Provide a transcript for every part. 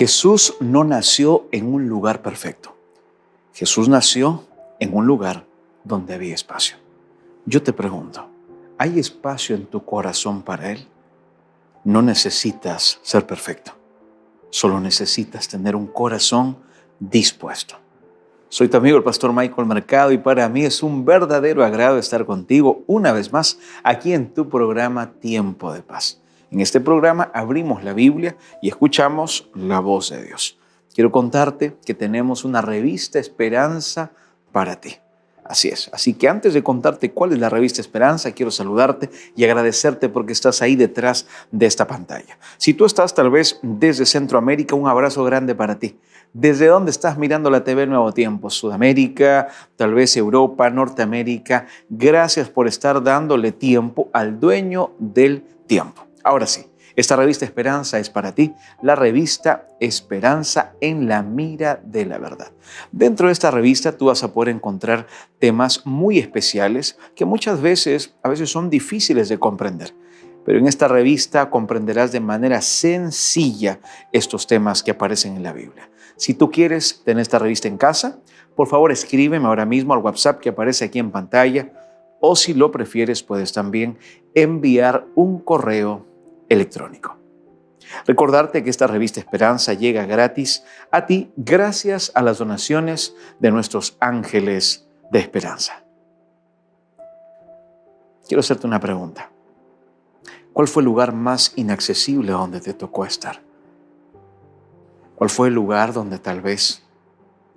Jesús no nació en un lugar perfecto. Jesús nació en un lugar donde había espacio. Yo te pregunto, ¿hay espacio en tu corazón para Él? No necesitas ser perfecto. Solo necesitas tener un corazón dispuesto. Soy tu amigo el pastor Michael Mercado y para mí es un verdadero agrado estar contigo una vez más aquí en tu programa Tiempo de Paz. En este programa abrimos la Biblia y escuchamos la voz de Dios. Quiero contarte que tenemos una revista Esperanza para ti. Así es. Así que antes de contarte cuál es la revista Esperanza, quiero saludarte y agradecerte porque estás ahí detrás de esta pantalla. Si tú estás tal vez desde Centroamérica, un abrazo grande para ti. ¿Desde dónde estás mirando la TV Nuevo Tiempo? Sudamérica, tal vez Europa, Norteamérica. Gracias por estar dándole tiempo al dueño del tiempo. Ahora sí, esta revista Esperanza es para ti, la revista Esperanza en la mira de la verdad. Dentro de esta revista tú vas a poder encontrar temas muy especiales que muchas veces, a veces son difíciles de comprender. Pero en esta revista comprenderás de manera sencilla estos temas que aparecen en la Biblia. Si tú quieres tener esta revista en casa, por favor escríbeme ahora mismo al WhatsApp que aparece aquí en pantalla o si lo prefieres puedes también enviar un correo electrónico. Recordarte que esta revista Esperanza llega gratis a ti gracias a las donaciones de nuestros ángeles de esperanza. Quiero hacerte una pregunta. ¿Cuál fue el lugar más inaccesible donde te tocó estar? ¿Cuál fue el lugar donde tal vez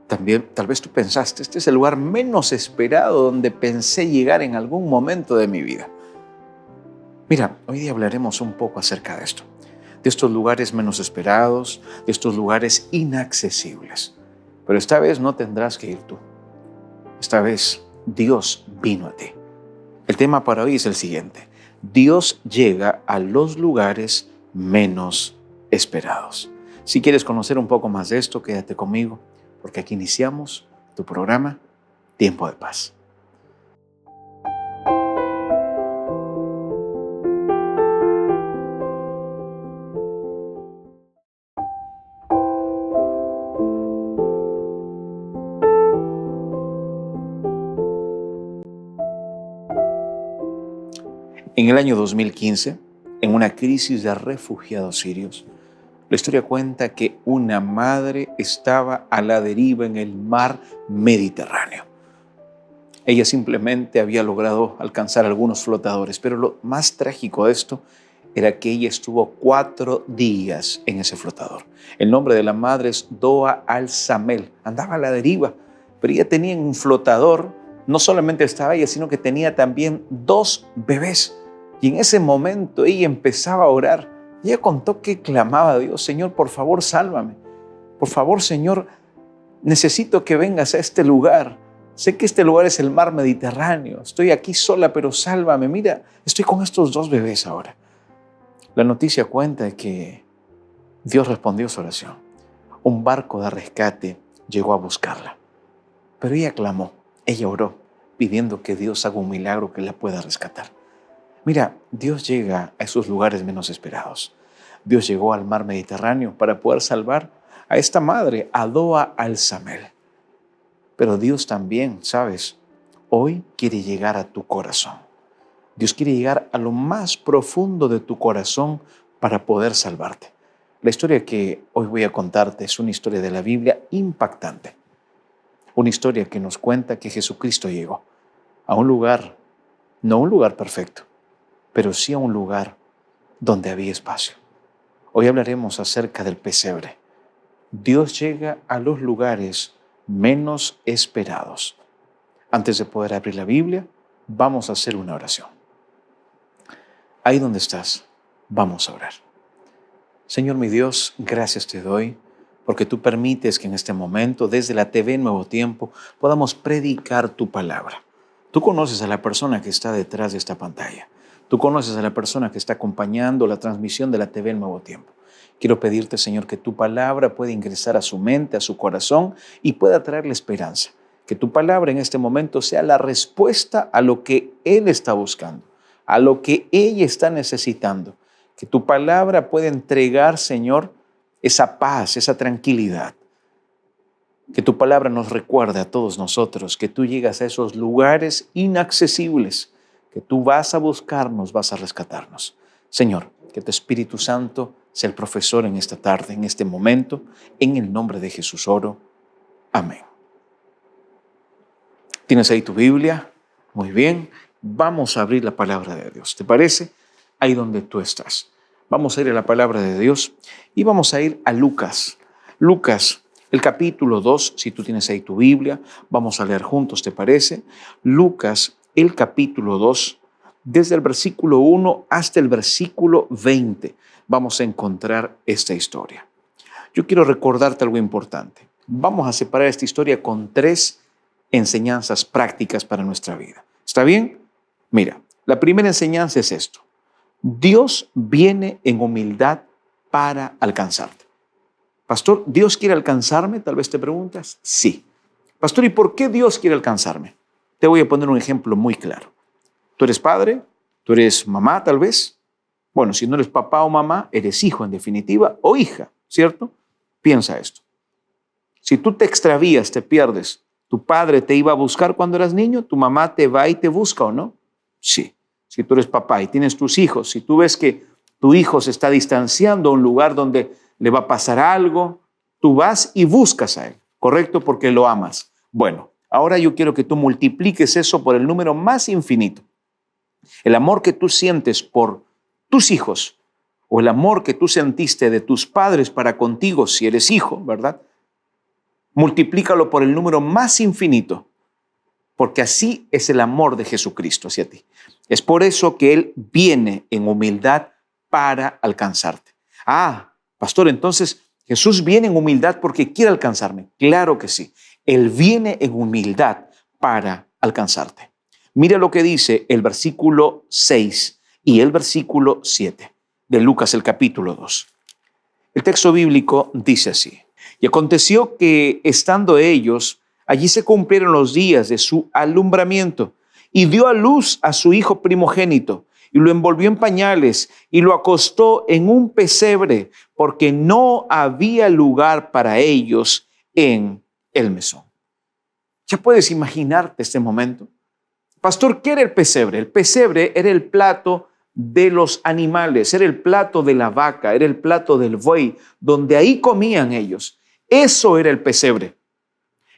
tú pensaste, este es el lugar menos esperado donde pensé llegar en algún momento de mi vida? Mira, hoy día hablaremos un poco acerca de esto, de estos lugares menos esperados, de estos lugares inaccesibles. Pero esta vez no tendrás que ir tú. Esta vez Dios vino a ti. El tema para hoy es el siguiente. Dios llega a los lugares menos esperados. Si quieres conocer un poco más de esto, quédate conmigo, porque aquí iniciamos tu programa Tiempo de Paz. En el año 2015, en una crisis de refugiados sirios, la historia cuenta que una madre estaba a la deriva en el mar Mediterráneo. Ella simplemente había logrado alcanzar algunos flotadores, pero lo más trágico de esto era que ella estuvo 4 días en ese flotador. El nombre de la madre es Doa al-Samel. Andaba a la deriva, pero ella tenía un flotador. No solamente estaba ella, sino que tenía también 2 bebés. Y en ese momento ella empezaba a orar. Ella contó que clamaba a Dios: Señor, por favor, sálvame. Por favor, Señor, necesito que vengas a este lugar. Sé que este lugar es el mar Mediterráneo. Estoy aquí sola, pero sálvame. Mira, estoy con estos 2 bebés ahora. La noticia cuenta que Dios respondió su oración. Un barco de rescate llegó a buscarla. Pero ella clamó, ella oró, pidiendo que Dios haga un milagro que la pueda rescatar. Mira, Dios llega a esos lugares menos esperados. Dios llegó al mar Mediterráneo para poder salvar a esta madre, a Doa al-Samel. Pero Dios también, ¿sabes? Hoy quiere llegar a tu corazón. Dios quiere llegar a lo más profundo de tu corazón para poder salvarte. La historia que hoy voy a contarte es una historia de la Biblia impactante. Una historia que nos cuenta que Jesucristo llegó a un lugar, no un lugar perfecto, pero sí a un lugar donde había espacio. Hoy hablaremos acerca del pesebre. Dios llega a los lugares menos esperados. Antes de poder abrir la Biblia, vamos a hacer una oración. Ahí donde estás, vamos a orar. Señor mi Dios, gracias te doy porque tú permites que en este momento, desde la TV Nuevo Tiempo, podamos predicar tu palabra. Tú conoces a la persona que está detrás de esta pantalla. Tú conoces a la persona que está acompañando la transmisión de la TV Nuevo Tiempo. Quiero pedirte, Señor, que tu palabra pueda ingresar a su mente, a su corazón y pueda traerle esperanza. Que tu palabra en este momento sea la respuesta a lo que Él está buscando, a lo que ella está necesitando. Que tu palabra pueda entregar, Señor, esa paz, esa tranquilidad. Que tu palabra nos recuerde a todos nosotros que tú llegas a esos lugares inaccesibles, que tú vas a buscarnos, vas a rescatarnos. Señor, que tu Espíritu Santo sea el profesor en esta tarde, en este momento. En el nombre de Jesús oro. Amén. ¿Tienes ahí tu Biblia? Muy bien. Vamos a abrir la palabra de Dios. ¿Te parece? Ahí donde tú estás. Vamos a ir a la palabra de Dios y vamos a ir a Lucas. Lucas, el capítulo 2, si tú tienes ahí tu Biblia, vamos a leer juntos, ¿te parece? Lucas, el capítulo 2, desde el versículo 1 hasta el versículo 20, vamos a encontrar esta historia. Yo quiero recordarte algo importante. Vamos a separar esta historia con 3 enseñanzas prácticas para nuestra vida. ¿Está bien? Mira, la primera enseñanza es esto. Dios viene en humildad para alcanzarte. Pastor, ¿Dios quiere alcanzarme? Tal vez te preguntas. Sí. Pastor, ¿y por qué Dios quiere alcanzarme? Te voy a poner un ejemplo muy claro. Tú eres padre, tú eres mamá tal vez. Bueno, si no eres papá o mamá, eres hijo en definitiva o hija, ¿cierto? Piensa esto. Si tú te extravías, te pierdes, tu padre te iba a buscar cuando eras niño, tu mamá te va y te busca, ¿o no? Sí. Si tú eres papá y tienes tus hijos, si tú ves que tu hijo se está distanciando a un lugar donde le va a pasar algo, tú vas y buscas a él, ¿correcto? Porque lo amas. Bueno, ahora yo quiero que tú multipliques eso por el número más infinito. El amor que tú sientes por tus hijos o el amor que tú sentiste de tus padres para contigo, si eres hijo, ¿verdad? Multiplícalo por el número más infinito, porque así es el amor de Jesucristo hacia ti. Es por eso que Él viene en humildad para alcanzarte. Pastor, entonces Jesús viene en humildad porque quiere alcanzarme. Claro que sí. Él viene en humildad para alcanzarte. Mira lo que dice el versículo 6 y el versículo 7 de Lucas, el capítulo 2. El texto bíblico dice así. Y aconteció que, estando ellos, allí se cumplieron los días de su alumbramiento, y dio a luz a su hijo primogénito, y lo envolvió en pañales, y lo acostó en un pesebre, porque no había lugar para ellos en el mesón. ¿Ya puedes imaginarte este momento? Pastor, ¿qué era el pesebre? El pesebre era el plato de los animales, era el plato de la vaca, era el plato del buey, donde ahí comían ellos. Eso era el pesebre.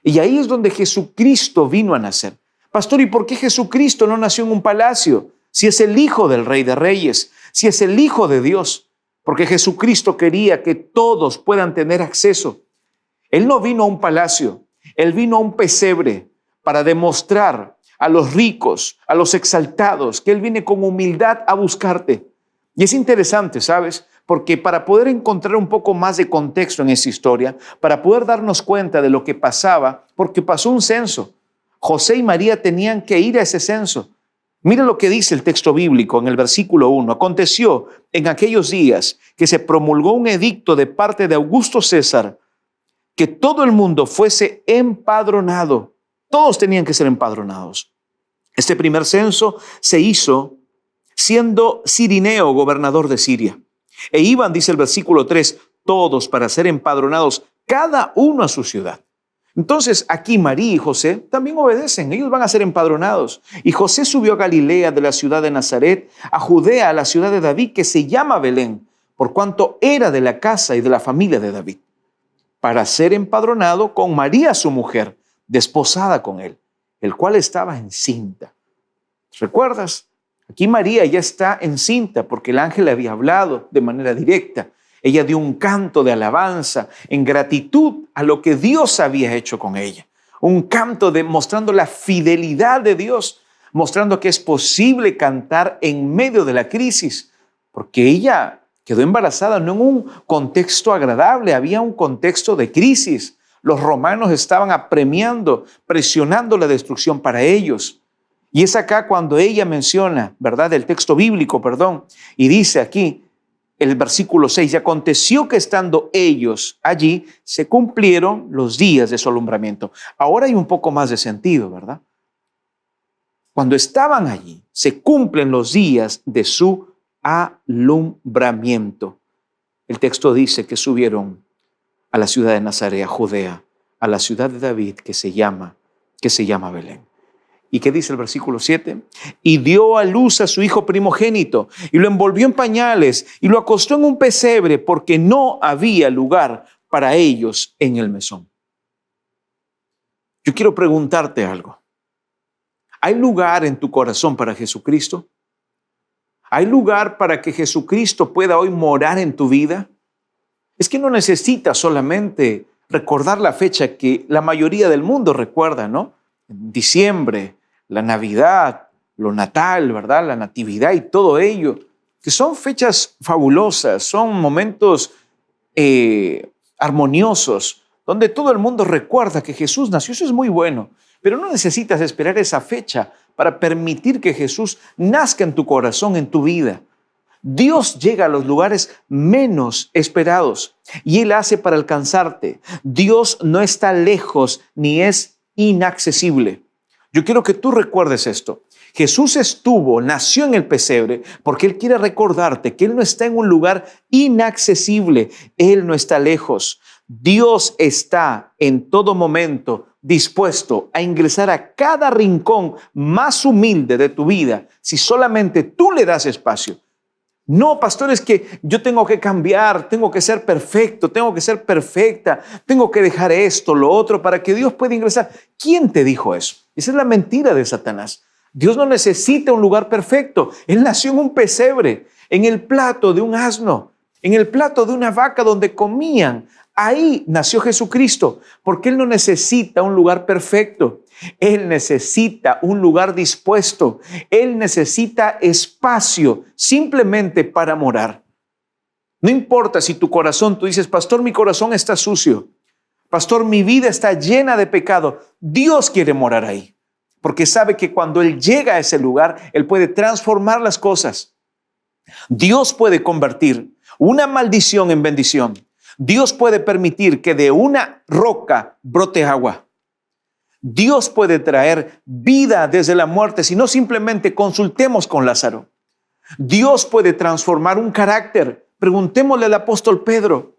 Y ahí es donde Jesucristo vino a nacer. Pastor, ¿y por qué Jesucristo no nació en un palacio? Si es el Hijo del Rey de Reyes, si es el Hijo de Dios. Porque Jesucristo quería que todos puedan tener acceso. Él no vino a un palacio, Él vino a un pesebre para demostrar a los ricos, a los exaltados, que Él viene con humildad a buscarte. Y es interesante, ¿sabes? Porque para poder encontrar un poco más de contexto en esa historia, para poder darnos cuenta de lo que pasaba, porque pasó un censo. José y María tenían que ir a ese censo. Mira lo que dice el texto bíblico en el versículo 1. Aconteció en aquellos días que se promulgó un edicto de parte de Augusto César, que todo el mundo fuese empadronado. Todos tenían que ser empadronados. Este primer censo se hizo siendo Cirineo gobernador de Siria. E iban, dice el versículo 3, todos para ser empadronados, cada uno a su ciudad. Entonces aquí María y José también obedecen, ellos van a ser empadronados. Y José subió a Galilea de la ciudad de Nazaret, a Judea, a la ciudad de David, que se llama Belén, por cuanto era de la casa y de la familia de David, para ser empadronado con María su mujer, desposada con él, el cual estaba encinta. ¿Recuerdas? Aquí María ya está encinta porque el ángel le había hablado de manera directa. Ella dio un canto de alabanza en gratitud a lo que Dios había hecho con ella. Un canto mostrando la fidelidad de Dios, mostrando que es posible cantar en medio de la crisis, porque ella quedó embarazada no en un contexto agradable, había un contexto de crisis. Los romanos estaban apremiando, presionando la destrucción para ellos. Y es acá cuando ella menciona, ¿verdad? El texto bíblico, y dice aquí, el versículo 6, y aconteció que estando ellos allí, se cumplieron los días de su alumbramiento. Ahora hay un poco más de sentido, ¿verdad? Cuando estaban allí, se cumplen los días de su alumbramiento. El texto dice que subieron a la ciudad de Nazaret, a Judea, a la ciudad de David que se llama Belén. ¿Y qué dice el versículo 7? Y dio a luz a su hijo primogénito y lo envolvió en pañales y lo acostó en un pesebre porque no había lugar para ellos en el mesón. Yo quiero preguntarte algo. ¿Hay lugar en tu corazón para Jesucristo? ¿Hay lugar para que Jesucristo pueda hoy morar en tu vida? Es que no necesitas solamente recordar la fecha que la mayoría del mundo recuerda, ¿no? Diciembre, la Navidad, lo natal, ¿verdad? La natividad y todo ello, que son fechas fabulosas, son momentos armoniosos, donde todo el mundo recuerda que Jesús nació. Eso es muy bueno, pero no necesitas esperar esa fecha para permitir que Jesús nazca en tu corazón, en tu vida. Dios llega a los lugares menos esperados y Él hace para alcanzarte. Dios no está lejos ni es inaccesible. Yo quiero que tú recuerdes esto. Jesús nació en el pesebre porque Él quiere recordarte que Él no está en un lugar inaccesible. Él no está lejos. Dios está en todo momento dispuesto a ingresar a cada rincón más humilde de tu vida si solamente tú le das espacio. No, pastor, es que yo tengo que cambiar, tengo que ser perfecto, tengo que ser perfecta, tengo que dejar esto, lo otro, para que Dios pueda ingresar. ¿Quién te dijo eso? Esa es la mentira de Satanás. Dios no necesita un lugar perfecto. Él nació en un pesebre, en el plato de un asno, en el plato de una vaca donde comían. Ahí nació Jesucristo, porque Él no necesita un lugar perfecto. Él necesita un lugar dispuesto. Él necesita espacio simplemente para morar. No importa si tu corazón, tú dices, pastor, mi corazón está sucio. Pastor, mi vida está llena de pecado. Dios quiere morar ahí, porque sabe que cuando Él llega a ese lugar, Él puede transformar las cosas. Dios puede convertir una maldición en bendición. Dios puede permitir que de una roca brote agua. Dios puede traer vida desde la muerte si no simplemente consultemos con Lázaro. Dios puede transformar un carácter. Preguntémosle al apóstol Pedro.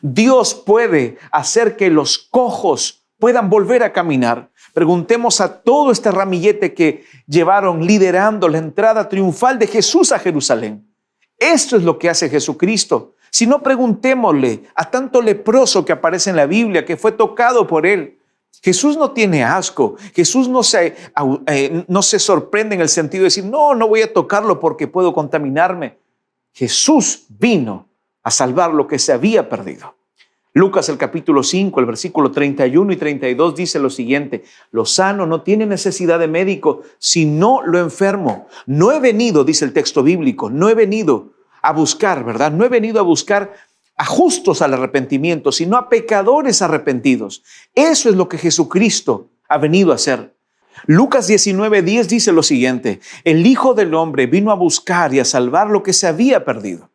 Dios puede hacer que los cojos puedan volver a caminar. Preguntemos a todo este ramillete que llevaron liderando la entrada triunfal de Jesús a Jerusalén. Esto es lo que hace Jesucristo. Si no, preguntémosle a tanto leproso que aparece en la Biblia, que fue tocado por Él. Jesús no tiene asco. Jesús no se sorprende en el sentido de decir, no voy a tocarlo porque puedo contaminarme. Jesús vino a salvar lo que se había perdido. Lucas, el capítulo 5, el versículo 31 y 32 dice lo siguiente: lo sano no tiene necesidad de médico, sino lo enfermo. No he venido, dice el texto bíblico, no he venido a buscar, ¿verdad? No he venido a buscar a justos al arrepentimiento, sino a pecadores arrepentidos. Eso es lo que Jesucristo ha venido a hacer. Lucas 19:10 dice lo siguiente: el Hijo del Hombre vino a buscar y a salvar lo que se había perdido.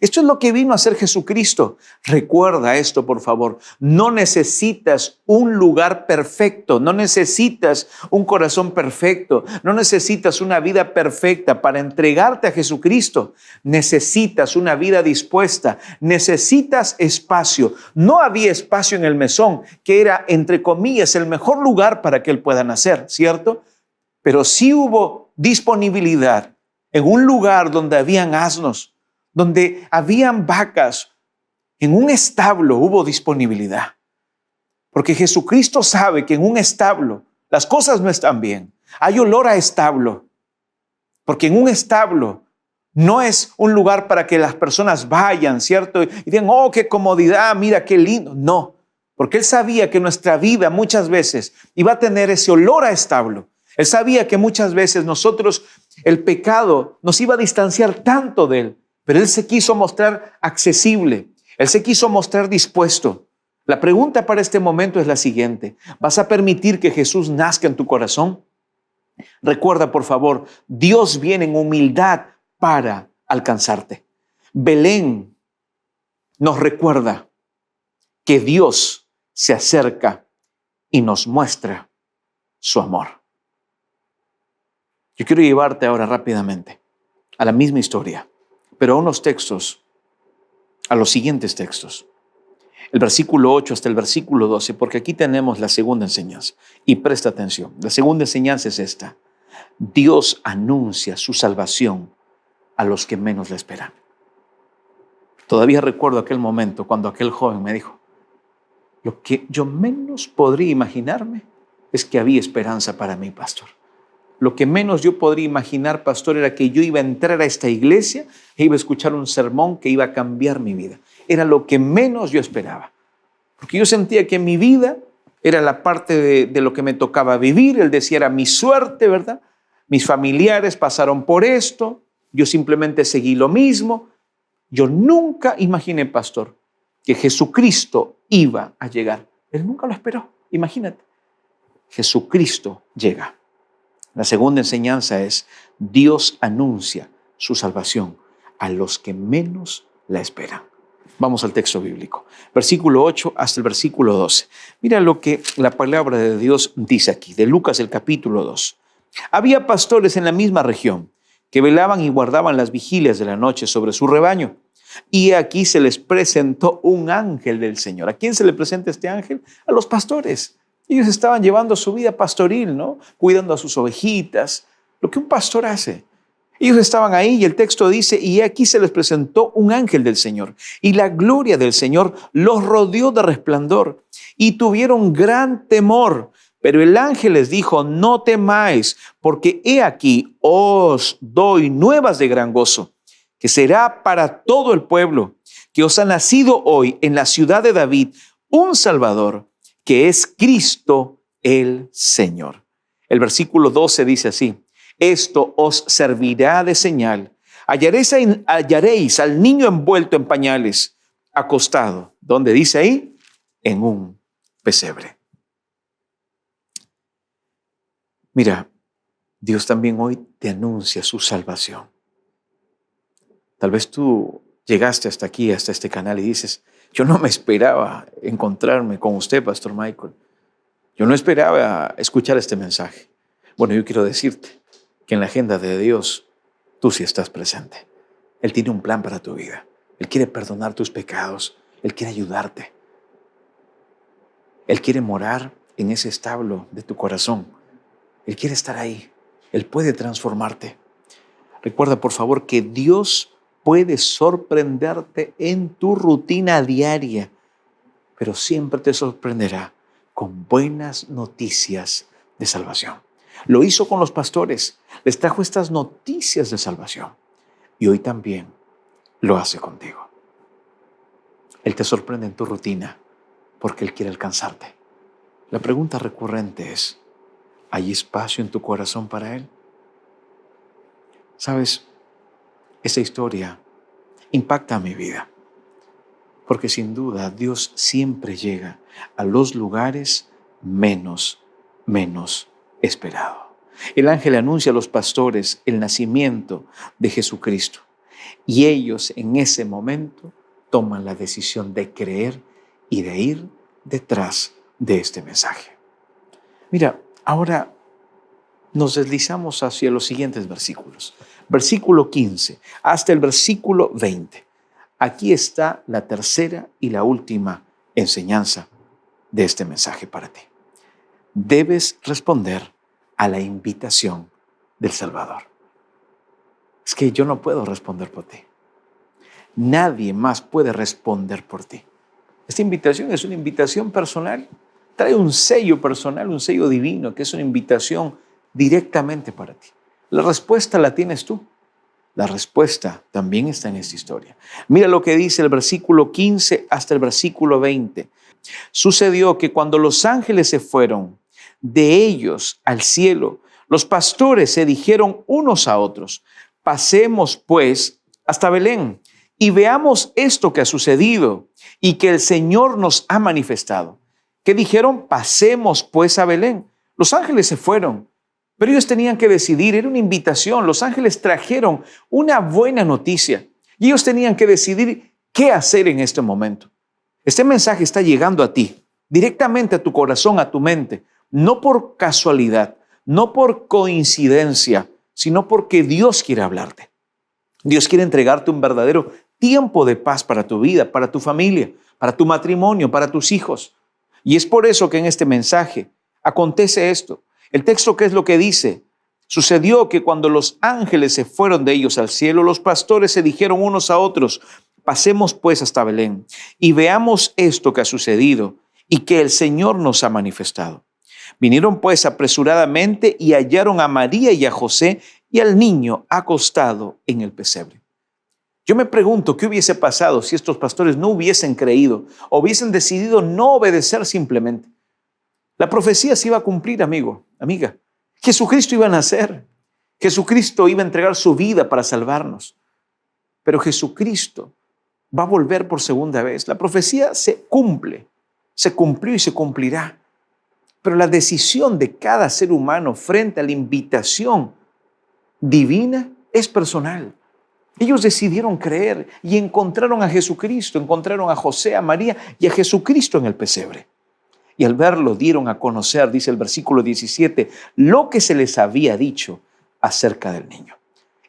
Esto es lo que vino a hacer Jesucristo. Recuerda esto, por favor. No necesitas un lugar perfecto, no necesitas un corazón perfecto, no necesitas una vida perfecta para entregarte a Jesucristo. Necesitas una vida dispuesta, necesitas espacio. No había espacio en el mesón, que era, entre comillas, el mejor lugar para que Él pueda nacer, ¿cierto? Pero sí hubo disponibilidad en un lugar donde habían asnos, donde habían vacas. En un establo hubo disponibilidad. Porque Jesucristo sabe que en un establo las cosas no están bien. Hay olor a establo. Porque en un establo no es un lugar para que las personas vayan, ¿cierto? Y digan, oh, qué comodidad, mira qué lindo. No, porque Él sabía que nuestra vida muchas veces iba a tener ese olor a establo. Él sabía que muchas veces nosotros, el pecado nos iba a distanciar tanto de Él. Pero Él se quiso mostrar accesible. Él se quiso mostrar dispuesto. La pregunta para este momento es la siguiente: ¿vas a permitir que Jesús nazca en tu corazón? Recuerda, por favor, Dios viene en humildad para alcanzarte. Belén nos recuerda que Dios se acerca y nos muestra su amor. Yo quiero llevarte ahora rápidamente a la misma historia, pero a unos textos, a los siguientes textos. el versículo 8 hasta el versículo 12, porque aquí tenemos la segunda enseñanza. Y presta atención, la segunda enseñanza es esta. Dios anuncia su salvación a los que menos le esperan. Todavía recuerdo aquel momento cuando aquel joven me dijo, lo que yo menos podría imaginarme es que había esperanza para mí, pastor. Lo que menos yo podría imaginar, pastor, era que yo iba a entrar a esta iglesia e iba a escuchar un sermón que iba a cambiar mi vida. Era lo que menos yo esperaba. Porque yo sentía que mi vida era la parte de lo que me tocaba vivir. Él decía, era mi suerte, ¿verdad? Mis familiares pasaron por esto. Yo simplemente seguí lo mismo. Yo nunca imaginé, pastor, que Jesucristo iba a llegar. Él nunca lo esperó. Imagínate. Jesucristo llega. La segunda enseñanza es, Dios anuncia su salvación a los que menos la esperan. Vamos al texto bíblico. Versículo 8 hasta el versículo 12. Mira lo que la palabra de Dios dice aquí, de Lucas el capítulo 2. Había pastores en la misma región que velaban y guardaban las vigilias de la noche sobre su rebaño. Y aquí se les presentó un ángel del Señor. ¿A quién se le presenta este ángel? A los pastores. Ellos estaban llevando su vida pastoril, ¿no? Cuidando a sus ovejitas, lo que un pastor hace. Ellos estaban ahí y el texto dice, y aquí se les presentó un ángel del Señor, y la gloria del Señor los rodeó de resplandor, y tuvieron gran temor. Pero el ángel les dijo, no temáis, porque he aquí os doy nuevas de gran gozo, que será para todo el pueblo, que os ha nacido hoy en la ciudad de David un Salvador, que es Cristo el Señor. El versículo 12 dice así, esto os servirá de señal. Hallaréis al niño envuelto en pañales, acostado. ¿Dónde dice ahí? En un pesebre. Mira, Dios también hoy te anuncia su salvación. Tal vez tú llegaste hasta aquí, hasta este canal y dices, yo no me esperaba encontrarme con usted, Pastor Michael. Yo no esperaba escuchar este mensaje. Bueno, yo quiero decirte que en la agenda de Dios tú sí estás presente. Él tiene un plan para tu vida. Él quiere perdonar tus pecados. Él quiere ayudarte. Él quiere morar en ese establo de tu corazón. Él quiere estar ahí. Él puede transformarte. Recuerda, por favor, que Dios puede sorprenderte en tu rutina diaria, pero siempre te sorprenderá con buenas noticias de salvación. Lo hizo con los pastores, les trajo estas noticias de salvación y hoy también lo hace contigo. Él te sorprende en tu rutina porque Él quiere alcanzarte. La pregunta recurrente es, ¿hay espacio en tu corazón para Él? ¿Sabes? Esa historia impacta mi vida, porque sin duda Dios siempre llega a los lugares menos esperado. El ángel anuncia a los pastores el nacimiento de Jesucristo y ellos en ese momento toman la decisión de creer y de ir detrás de este mensaje. Mira, ahora nos deslizamos hacia los siguientes versículos. Versículo 15 hasta el versículo 20. Aquí está la tercera y la última enseñanza de este mensaje para ti. Debes responder a la invitación del Salvador. Es que yo no puedo responder por ti. Nadie más puede responder por ti. Esta invitación es una invitación personal. Trae un sello personal, un sello divino, que es una invitación directamente para ti. La respuesta la tienes tú. La respuesta también está en esta historia. Mira lo que dice el versículo 15 hasta el versículo 20. Sucedió que cuando los ángeles se fueron de ellos al cielo, los pastores se dijeron unos a otros, pasemos pues hasta Belén y veamos esto que ha sucedido y que el Señor nos ha manifestado. ¿Qué dijeron? Pasemos pues a Belén. Los ángeles se fueron, pero ellos tenían que decidir, era una invitación. Los ángeles trajeron una buena noticia y ellos tenían que decidir qué hacer en este momento. Este mensaje está llegando a ti, directamente a tu corazón, a tu mente, no por casualidad, no por coincidencia, sino porque Dios quiere hablarte. Dios quiere entregarte un verdadero tiempo de paz para tu vida, para tu familia, para tu matrimonio, para tus hijos. Y es por eso que en este mensaje acontece esto. El texto, ¿qué es lo que dice? Sucedió que cuando los ángeles se fueron de ellos al cielo, los pastores se dijeron unos a otros: pasemos pues hasta Belén y veamos esto que ha sucedido y que el Señor nos ha manifestado. Vinieron pues apresuradamente y hallaron a María y a José y al niño acostado en el pesebre. Yo me pregunto qué hubiese pasado si estos pastores no hubiesen creído o hubiesen decidido no obedecer simplemente. La profecía se iba a cumplir, amigo, amiga. Jesucristo iba a nacer. Jesucristo iba a entregar su vida para salvarnos. Pero Jesucristo va a volver por segunda vez. La profecía se cumple, se cumplió y se cumplirá. Pero la decisión de cada ser humano frente a la invitación divina es personal. Ellos decidieron creer y encontraron a Jesucristo, encontraron a José, a María y a Jesucristo en el pesebre. Y al verlo dieron a conocer, dice el versículo 17, lo que se les había dicho acerca del niño.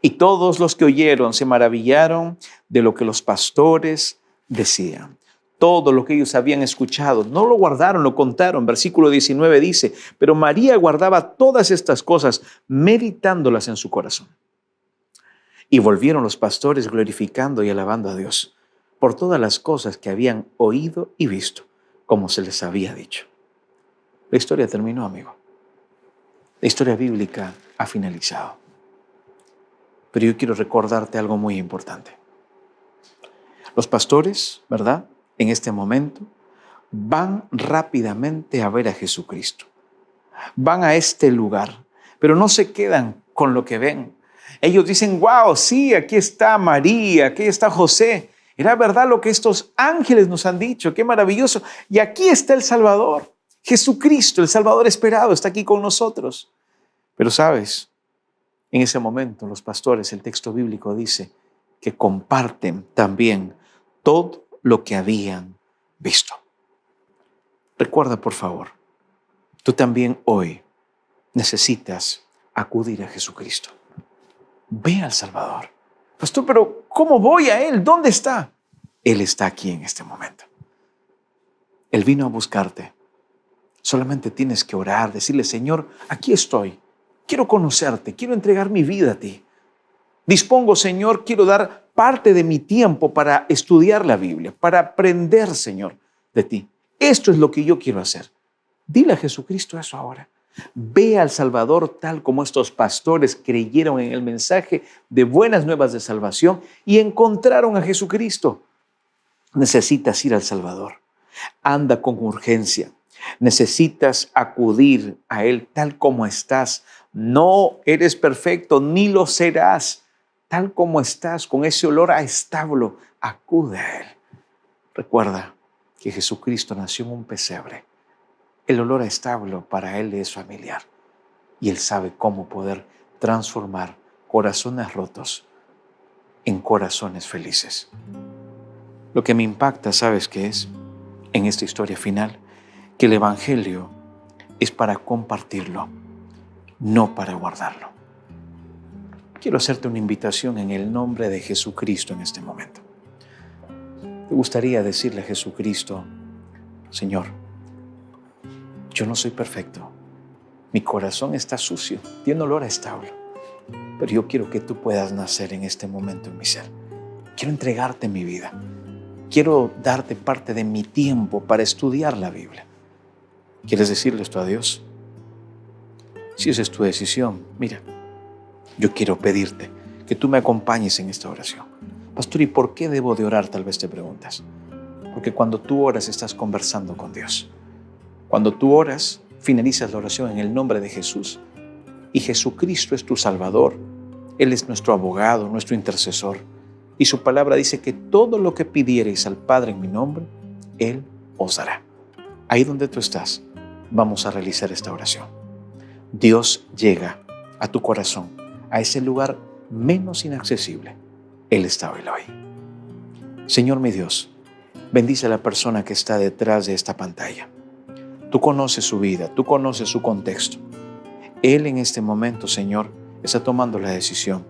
Y todos los que oyeron se maravillaron de lo que los pastores decían. Todo lo que ellos habían escuchado, no lo guardaron, lo contaron. Versículo 19 dice, pero María guardaba todas estas cosas, meditándolas en su corazón. Y volvieron los pastores glorificando y alabando a Dios por todas las cosas que habían oído y visto, como se les había dicho. La historia terminó, amigo. La historia bíblica ha finalizado. Pero yo quiero recordarte algo muy importante. Los pastores, ¿verdad?, en este momento van rápidamente a ver a Jesucristo. Van a este lugar, pero no se quedan con lo que ven. Ellos dicen, wow, sí, aquí está María, aquí está José. Era verdad lo que estos ángeles nos han dicho, qué maravilloso. Y aquí está el Salvador, Jesucristo, el Salvador esperado, está aquí con nosotros. Pero sabes, en ese momento los pastores, el texto bíblico dice que comparten también todo lo que habían visto. Recuerda, por favor, tú también hoy necesitas acudir a Jesucristo. Ve al Salvador. Pastor, pero ¿cómo voy a Él? ¿Dónde está? Él está aquí en este momento. Él vino a buscarte. Solamente tienes que orar, decirle, Señor, aquí estoy. Quiero conocerte, quiero entregar mi vida a ti. Dispongo, Señor, quiero dar parte de mi tiempo para estudiar la Biblia, para aprender, Señor, de ti. Esto es lo que yo quiero hacer. Dile a Jesucristo eso ahora. Ve al Salvador tal como estos pastores creyeron en el mensaje de buenas nuevas de salvación y encontraron a Jesucristo. Necesitas ir al Salvador. Anda con urgencia. Necesitas acudir a Él tal como estás. No eres perfecto, ni lo serás. Tal como estás, con ese olor a establo, acude a Él. Recuerda que Jesucristo nació en un pesebre. El olor a establo para Él es familiar y Él sabe cómo poder transformar corazones rotos en corazones felices. Lo que me impacta, ¿sabes qué es? En esta historia final, que el Evangelio es para compartirlo, no para guardarlo. Quiero hacerte una invitación en el nombre de Jesucristo en este momento. ¿Te gustaría decirle a Jesucristo, Señor, yo no soy perfecto, mi corazón está sucio, tiene olor a establo, pero yo quiero que tú puedas nacer en este momento en mi ser. Quiero entregarte mi vida, quiero darte parte de mi tiempo para estudiar la Biblia. ¿Quieres decirle esto a Dios? Si esa es tu decisión, mira, yo quiero pedirte que tú me acompañes en esta oración. Pastor, ¿y por qué debo de orar? Tal vez te preguntas. Porque cuando tú oras estás conversando con Dios. Cuando tú oras, finalizas la oración en el nombre de Jesús. Y Jesucristo es tu Salvador. Él es nuestro abogado, nuestro intercesor. Y su palabra dice que todo lo que pidiereis al Padre en mi nombre, Él os dará. Ahí donde tú estás, vamos a realizar esta oración. Dios llega a tu corazón, a ese lugar menos inaccesible. Él está hoy. Señor mi Dios, bendice a la persona que está detrás de esta pantalla. Tú conoces su vida, tú conoces su contexto. Él en este momento, Señor, está tomando la decisión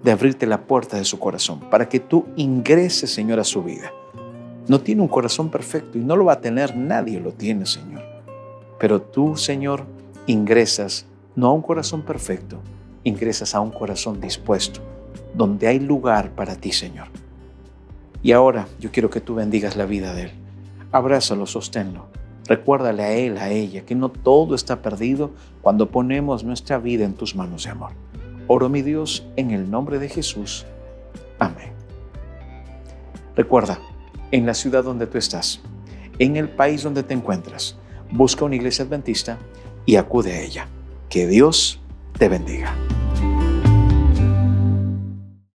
de abrirte la puerta de su corazón para que tú ingreses, Señor, a su vida. No tiene un corazón perfecto y no lo va a tener, nadie lo tiene, Señor. Pero tú, Señor, ingresas no a un corazón perfecto, ingresas a un corazón dispuesto, donde hay lugar para ti, Señor. Y ahora yo quiero que tú bendigas la vida de él. Abrázalo, sosténlo. Recuérdale a él, a ella, que no todo está perdido cuando ponemos nuestra vida en tus manos de amor. Oro, mi Dios, en el nombre de Jesús. Amén. Recuerda, en la ciudad donde tú estás, en el país donde te encuentras, busca una iglesia adventista y acude a ella. Que Dios te bendiga.